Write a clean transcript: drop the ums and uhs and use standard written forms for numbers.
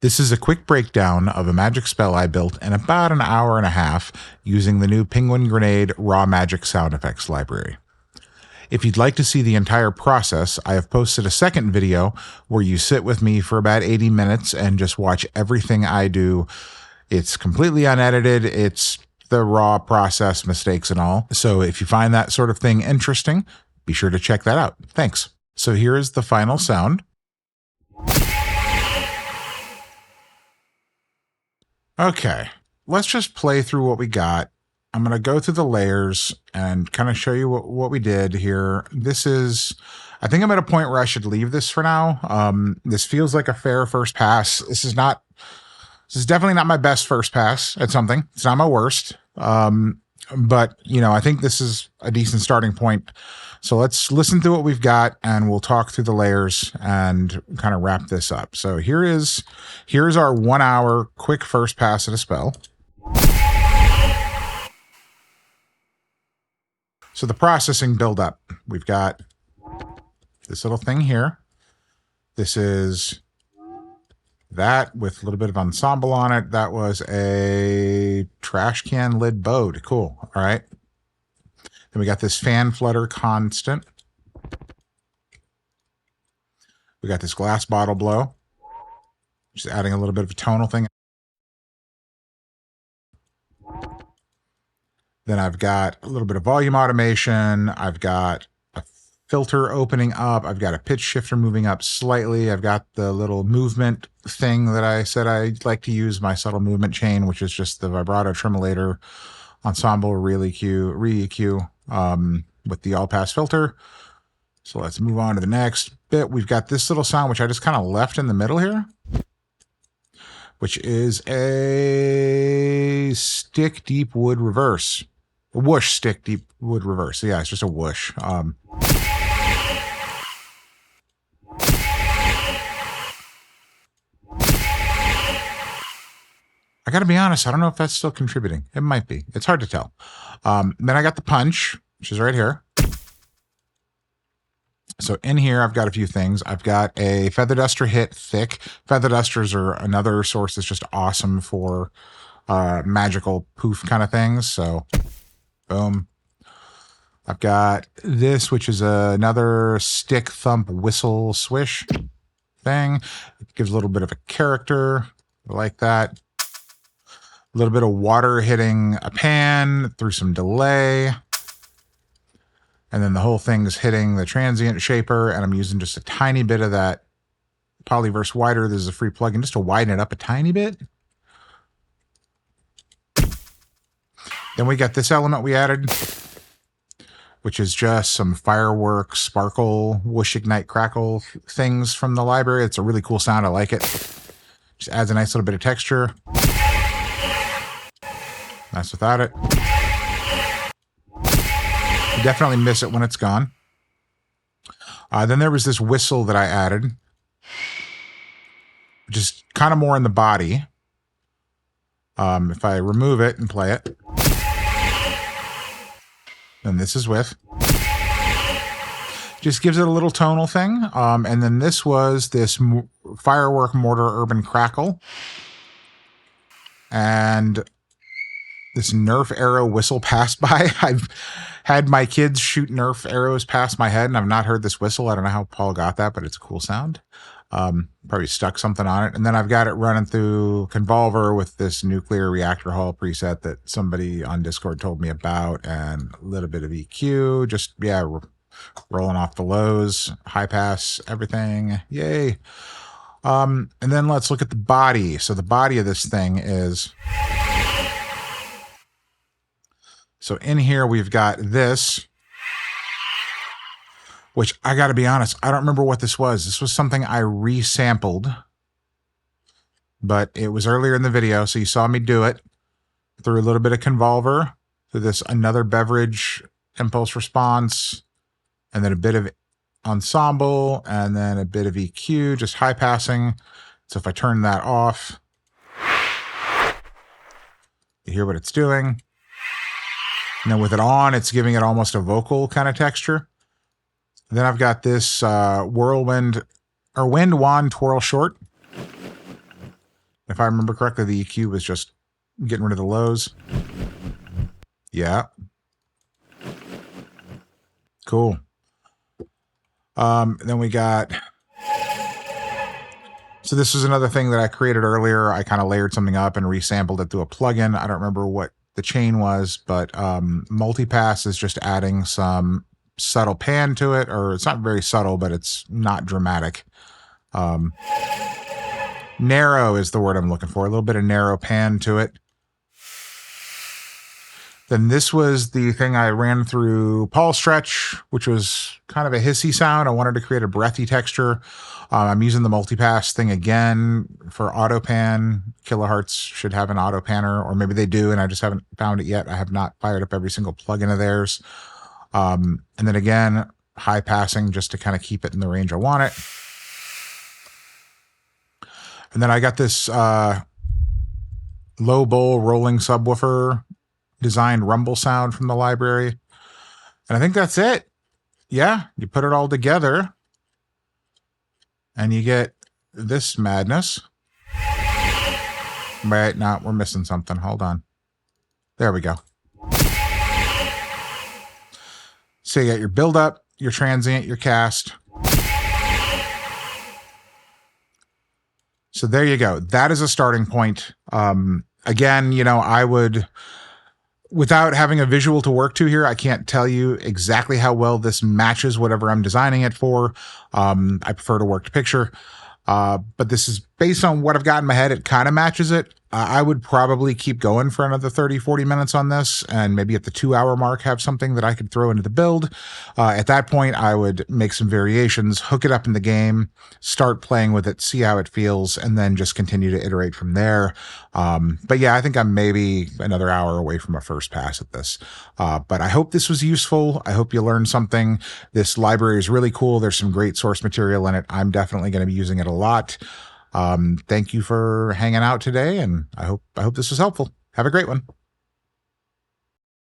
This is a quick breakdown of a magic spell I built in about an hour and a half using the new Penguin Grenade Raw Magic sound effects library. If you'd like to see the entire process, I have posted a second video where you sit with me for about 80 minutes and just watch everything I do. It's completely unedited. It's the raw process, mistakes and all. So if you find that sort of thing interesting, be sure to check that out. Thanks. So here is the final sound. Okay, let's just play through what we got. I'm going to go through the layers and kind of show you what we did here. This is, I think I'm at a point where I should leave this for now. This feels like a fair first pass. This is definitely not my best first pass at something. It's not my worst. But, you know, I think this is a decent starting point. So let's listen to what we've got and we'll talk through the layers and kind of wrap this up. So here's our 1 hour quick first pass at a spell. So the processing build up, we've got this little thing here. This is that with a little bit of ensemble on it. That was a trash can lid bode. Cool. All right. Then we got this fan flutter constant. We got this glass bottle blow. Just adding a little bit of a tonal thing. Then I've got a little bit of volume automation. I've got a filter opening up. I've got a pitch shifter moving up slightly. I've got the little movement thing that I said I like to use, my subtle movement chain, which is just the vibrato tremolator ensemble re-EQ with the all-pass filter. So let's move on to the next bit. We've got this little sound, which I just kind of left in the middle here, which is a stick deep wood reverse. A whoosh stick deep wood reverse. So yeah, it's just a whoosh. I got to be honest, I don't know if that's still contributing. It might be. It's hard to tell. Then I got the punch, which is right here. So in here, I've got a few things. I've got a Feather Duster hit thick. Feather Dusters are another source that's just awesome for magical poof kind of things. So boom. I've got this, which is another stick thump whistle swish thing. It gives a little bit of a character. I like that. A little bit of water hitting a pan through some delay. And then the whole thing's hitting the transient shaper, and I'm using just a tiny bit of that Polyverse Wider. This is a free plugin just to widen it up a tiny bit. Then we got this element we added, which is just some fireworks, sparkle, whoosh, ignite, crackle things from the library. It's a really cool sound. I like it. Just adds a nice little bit of texture. Nice without it. You definitely miss it when it's gone. Then there was this whistle that I added, which is kind of more in the body. If I remove it and play it, then this is with. Just gives it a little tonal thing. And then this was this firework mortar urban crackle. And this Nerf arrow whistle pass by. I've had my kids shoot Nerf arrows past my head, and I've not heard this whistle. I don't know how Paul got that, but it's a cool sound. Probably stuck something on it. And then I've got it running through Convolver with this nuclear reactor hall preset that somebody on Discord told me about, and a little bit of EQ. Just, yeah, rolling off the lows, high pass, everything. Yay. And then let's look at the body. So the body of this thing is... So in here, we've got this, which I got to be honest, I don't remember what this was. This was something I resampled, but it was earlier in the video, so you saw me do it through a little bit of Convolver, through this another beverage impulse response, and then a bit of ensemble, and then a bit of EQ, just high passing. So if I turn that off, you hear what it's doing. And then with it on, it's giving it almost a vocal kind of texture. Then I've got this whirlwind or wind wand twirl short. If I remember correctly, the EQ was just getting rid of the lows. Yeah. Cool. Then we got... So this was another thing that I created earlier. I kind of layered something up and resampled it through a plugin. I don't remember what the chain was, but multipass is just adding some subtle pan to it, or it's not very subtle, but it's not dramatic. Narrow is the word I'm looking for. A little bit of narrow pan to it. Then this was the thing I ran through Paul Stretch, which was kind of a hissy sound. I wanted to create a breathy texture. I'm using the multipass thing again for auto pan. Kilohertz should have an auto panner, or maybe they do, and I just haven't found it yet. I have not fired up every single plugin of theirs. And then again, high passing just to kind of keep it in the range I want it. And then I got this low bowl rolling subwoofer designed rumble sound from the library. And I think that's it. Yeah, you put it all together and you get this madness. Right, now we're missing something. Hold on. There we go. So you got your build up, your transient, your cast. So there you go. That is a starting point. Again, you know, I would... Without having a visual to work to here, I can't tell you exactly how well this matches whatever I'm designing it for. I prefer to work to picture. But this is based on what I've got in my head. It kind of matches it. I would probably keep going for another 30, 40 minutes on this, and maybe at the 2-hour mark have something that I could throw into the build. At that point, I would make some variations, hook it up in the game, start playing with it, see how it feels, and then just continue to iterate from there. But yeah, I think I'm maybe another hour away from a first pass at this. But I hope this was useful. I hope you learned something. This library is really cool. There's some great source material in it. I'm definitely going to be using it a lot. Thank you for hanging out today, and I hope this was helpful. Have a great one.